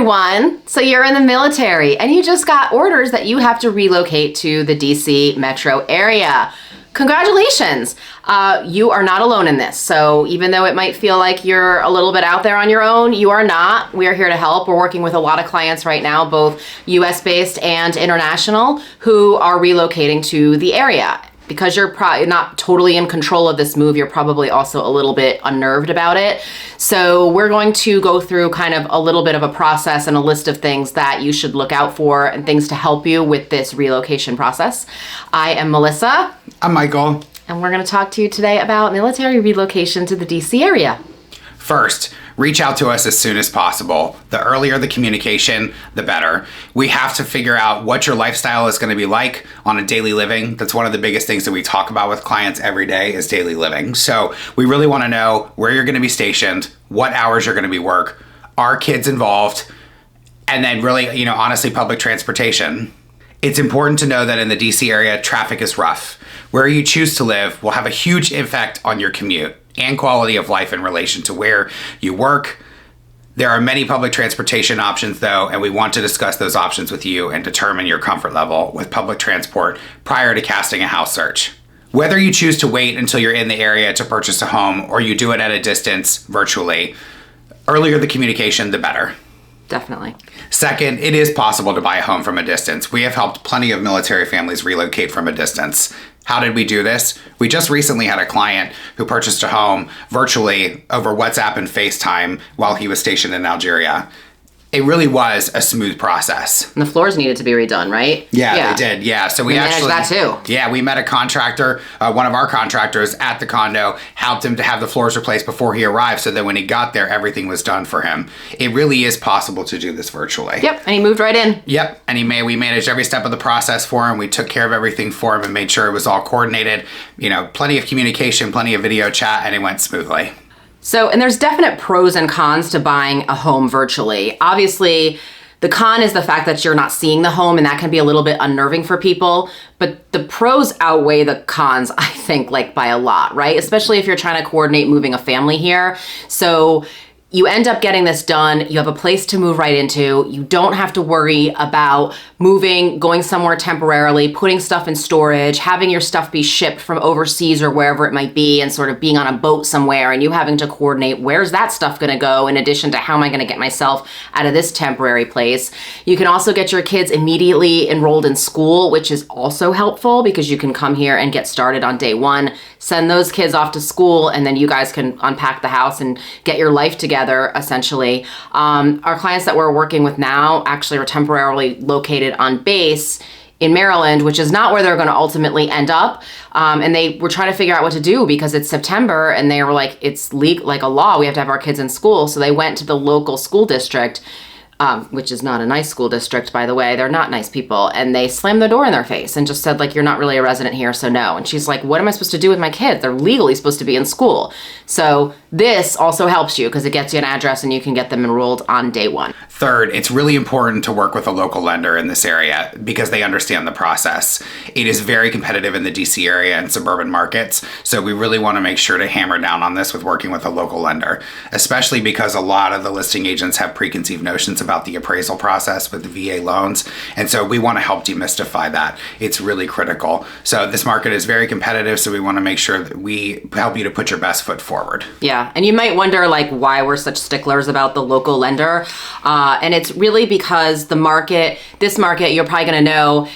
everyone. So you're in the military and you just got orders that you have to relocate to the DC metro area. Congratulations. You are not alone in this. So even though it might feel like you're a little bit out there on your own, you are not. We are here to help. We're working with a lot of clients right now, both US based and international, who are relocating to the area. Because you're probably not totally in control of this move, you're probably also a little bit unnerved about it. So we're going to go through kind of a little bit of a process and a list of things that you should look out for and things to help you with this relocation process. I am Melissa. I'm Michael. And we're going to talk to you today about military relocation to the DC area. First, reach out to us as soon as possible. The earlier the communication, the better. We have to figure out what your lifestyle is going to be like on a daily living. That's one of the biggest things that we talk about with clients every day is daily living. So we really want to know where you're going to be stationed, what hours you're going to be work, are kids involved, and then really, honestly, public transportation. It's important to know that in the DC area, traffic is rough. Where you choose to live will have a huge impact on your commute and quality of life in relation to where you work. There are many public transportation options though, and we want to discuss those options with you and determine your comfort level with public transport prior to casting a house search. Whether you choose to wait until you're in the area to purchase a home or you do it at a distance virtually, earlier the communication, the better. Definitely. Second, it is possible to buy a home from a distance. We have helped plenty of military families relocate from a distance. How did we do this? We just recently had a client who purchased a home virtually over WhatsApp and FaceTime while he was stationed in Algeria. It really was a smooth process. And the floors needed to be redone, right? Yeah, they did. Yeah, so we managed that too. Yeah, we met a contractor, one of our contractors at the condo, helped him to have the floors replaced before he arrived, so that when he got there, everything was done for him. It really is possible to do this virtually. Yep, and he moved right in. Yep, and we managed every step of the process for him. We took care of everything for him and made sure it was all coordinated. Plenty of communication, plenty of video chat, and it went smoothly. So, and there's definite pros and cons to buying a home virtually. Obviously, the con is the fact that you're not seeing the home, and that can be a little bit unnerving for people. But the pros outweigh the cons, I think, by a lot, right? Especially if you're trying to coordinate moving a family here. So you end up getting this done. You have a place to move right into. You don't have to worry about moving, going somewhere temporarily, putting stuff in storage, having your stuff be shipped from overseas or wherever it might be, and sort of being on a boat somewhere and you having to coordinate where's that stuff going to go in addition to how am I going to get myself out of this temporary place. You can also get your kids immediately enrolled in school, which is also helpful because you can come here and get started on day one, send those kids off to school, and then you guys can unpack the house and get your life together, essentially. Our clients that we're working with now actually are temporarily located on base in Maryland, which is not where they're going to ultimately end up. And they were trying to figure out what to do because it's September and they were like, it's like a law. We have to have our kids in school. So they went to the local school district, which is not a nice school district, by the way. They're not nice people. And they slammed the door in their face and just said, you're not really a resident here, so no. And she's like, what am I supposed to do with my kids? They're legally supposed to be in school. So this also helps you because it gets you an address and you can get them enrolled on day one. Third, it's really important to work with a local lender in this area because they understand the process. It is very competitive in the DC area and suburban markets, so we really want to make sure to hammer down on this with working with a local lender, especially because a lot of the listing agents have preconceived notions about the appraisal process with the VA loans, and so we want to help demystify that. It's really critical. So this market is very competitive, so we want to make sure that we help you to put your best foot forward. Yeah, and you might wonder why we're such sticklers about the local lender. And it's really because this market, you're probably going to know,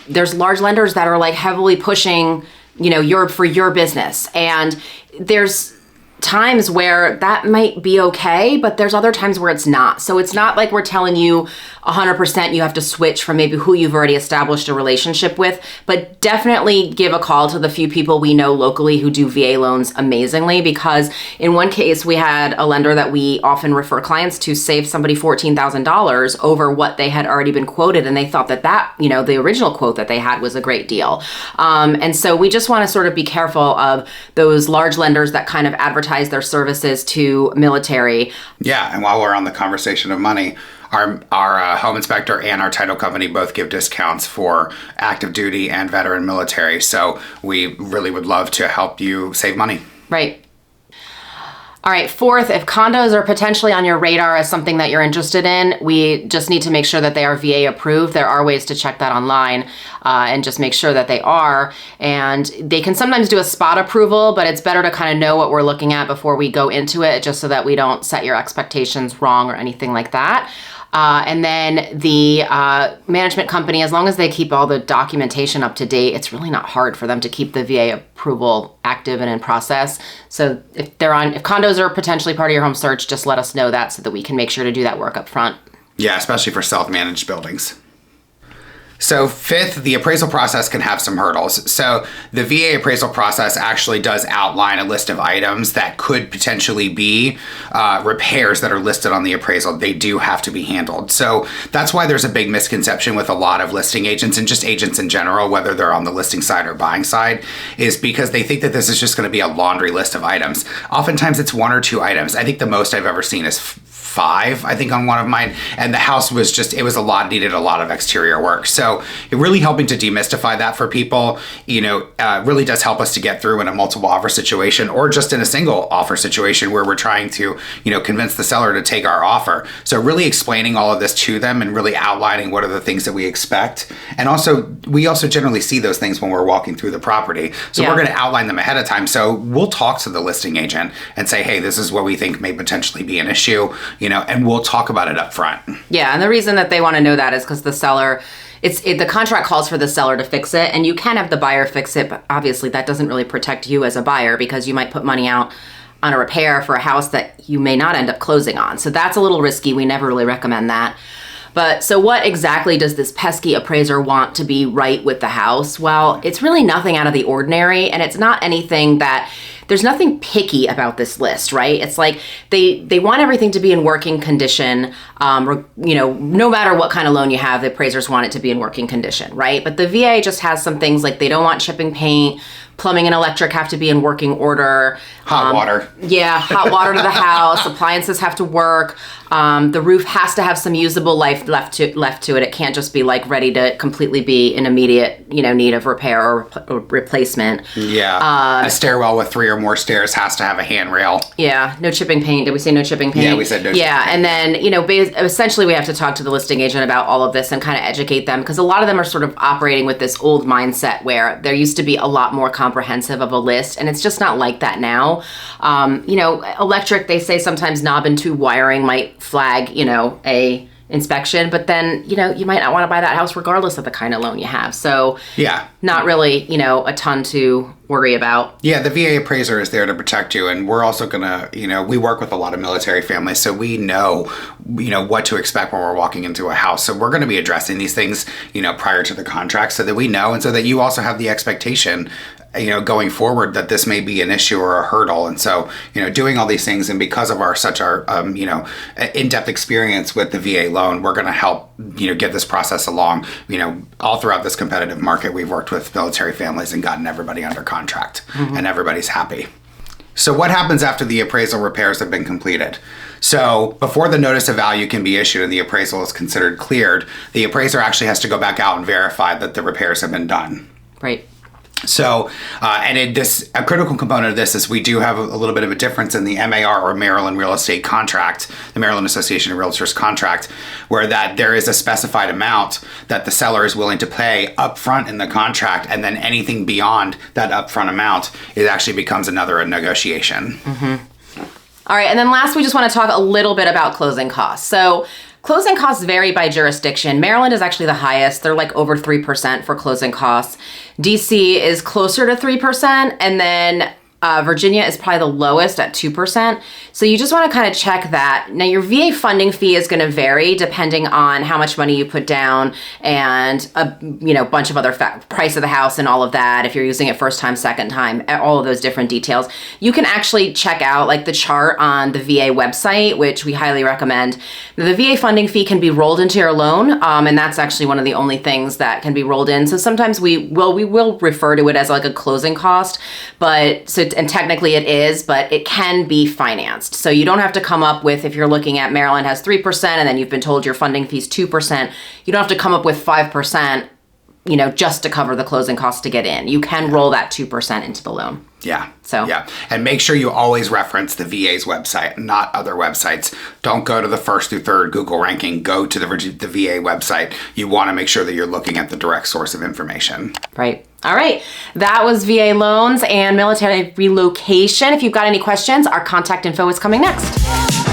there's large lenders that are heavily pushing, for your business. And there's times where that might be okay, but there's other times where it's not. So it's not like we're telling you 100% you have to switch from maybe who you've already established a relationship with, but definitely give a call to the few people we know locally who do VA loans amazingly, because in one case we had a lender that we often refer clients to save somebody $14,000 over what they had already been quoted, and they thought that the original quote that they had was a great deal. And so we just want to sort of be careful of those large lenders that kind of advertise their services to military. Yeah, and while we're on the conversation of money, our home inspector and our title company both give discounts for active duty and veteran military. So we really would love to help you save money. Right. All right, fourth, if condos are potentially on your radar as something that you're interested in, we just need to make sure that they are VA approved. There are ways to check that online and just make sure that they are. And they can sometimes do a spot approval, but it's better to kind of know what we're looking at before we go into it, just so that we don't set your expectations wrong or anything like that. And then the management company, as long as they keep all the documentation up to date, it's really not hard for them to keep the VA approval active and in process. So if condos are potentially part of your home search, just let us know that so that we can make sure to do that work up front. Yeah, especially for self-managed buildings. So fifth, the appraisal process can have some hurdles. So the VA appraisal process actually does outline a list of items that could potentially be repairs that are listed on the appraisal. They do have to be handled. So that's why there's a big misconception with a lot of listing agents and just agents in general, whether they're on the listing side or buying side, is because they think that this is just going to be a laundry list of items. Oftentimes it's 1 or 2 items. I think the most I've ever seen is 5, I think, on one of mine. And the house was just, it was a lot, needed a lot of exterior work. So it really helping to demystify that for people, really does help us to get through in a multiple offer situation or just in a single offer situation where we're trying to, convince the seller to take our offer. So really explaining all of this to them and really outlining what are the things that we expect. And also, we also generally see those things when we're walking through the property. So we're going to outline them ahead of time. So we'll talk to the listing agent and say, hey, this is what we think may potentially be an issue, and we'll talk about it up front. Yeah, and the reason that they want to know that is because the seller, the contract calls for the seller to fix it, and you can have the buyer fix it, but obviously that doesn't really protect you as a buyer because you might put money out on a repair for a house that you may not end up closing on. So that's a little risky. We never really recommend that. But so what exactly does this pesky appraiser want to be right with the house? Well, it's really nothing out of the ordinary, and it's not anything that, there's nothing picky about this list, right? It's like they want everything to be in working condition. No matter what kind of loan you have, the appraisers want it to be in working condition, right? But the VA just has some things like they don't want chipping paint, plumbing and electric have to be in working order. Hot water. Yeah, hot water to the house. Appliances have to work. The roof has to have some usable life left to it. It can't just be like ready to completely be in immediate, need of repair or replacement. Yeah. A stairwell with 3 or more stairs has to have a handrail. Yeah. No chipping paint. Did we say no chipping paint? Yeah, we said no chipping paint. And then, essentially we have to talk to the listing agent about all of this and kind of educate them because a lot of them are sort of operating with this old mindset where there used to be a lot more comprehensive of a list, and it's just not like that now. Electric, they say sometimes knob and tube wiring might flag, a inspection, but then, you might not want to buy that house regardless of the kind of loan you have. So yeah, not really, a ton to worry about. Yeah, the VA appraiser is there to protect you, and we're also gonna, we work with a lot of military families, so we know, what to expect when we're walking into a house. So we're gonna be addressing these things, prior to the contract so that we know, and so that you also have the expectation, going forward that this may be an issue or a hurdle. And so, doing all these things, and because of our in-depth experience with the VA loan, we're going to help, get this process along. All throughout this competitive market, we've worked with military families and gotten everybody under contract, and everybody's happy. So what happens after the appraisal repairs have been completed? So before the notice of value can be issued and the appraisal is considered cleared, the appraiser actually has to go back out and verify that the repairs have been done. Right. So, a critical component of this is we do have a little bit of a difference in the MAR, or Maryland Real Estate Contract, the Maryland Association of Realtors contract, where that there is a specified amount that the seller is willing to pay upfront in the contract, and then anything beyond that upfront amount, it actually becomes another negotiation. Mm-hmm. All right, and then last, we just want to talk a little bit about closing costs. So closing costs vary by jurisdiction. Maryland is actually the highest. They're like over 3% for closing costs. DC is closer to 3%, and then Virginia is probably the lowest at 2%. So you just want to kind of check that. Now your VA funding fee is going to vary depending on how much money you put down and a bunch of other price of the house and all of that. If you're using it first time, second time, all of those different details. You can actually check out like the chart on the VA website, which we highly recommend. The VA funding fee can be rolled into your loan, and that's actually one of the only things that can be rolled in. So sometimes we will refer to it as like a closing cost, and technically it is, but it can be financed. So you don't have to come up with, if you're looking at Maryland has 3% and then you've been told your funding fee's 2%, you don't have to come up with 5% just to cover the closing costs to get in. You can roll that 2% into the loan. Yeah. So. Yeah. And make sure you always reference the VA's website, not other websites. Don't go to the first through third Google ranking. Go to the VA website. You want to make sure that you're looking at the direct source of information. Right. All right. That was VA loans and military relocation. If you've got any questions, our contact info is coming next.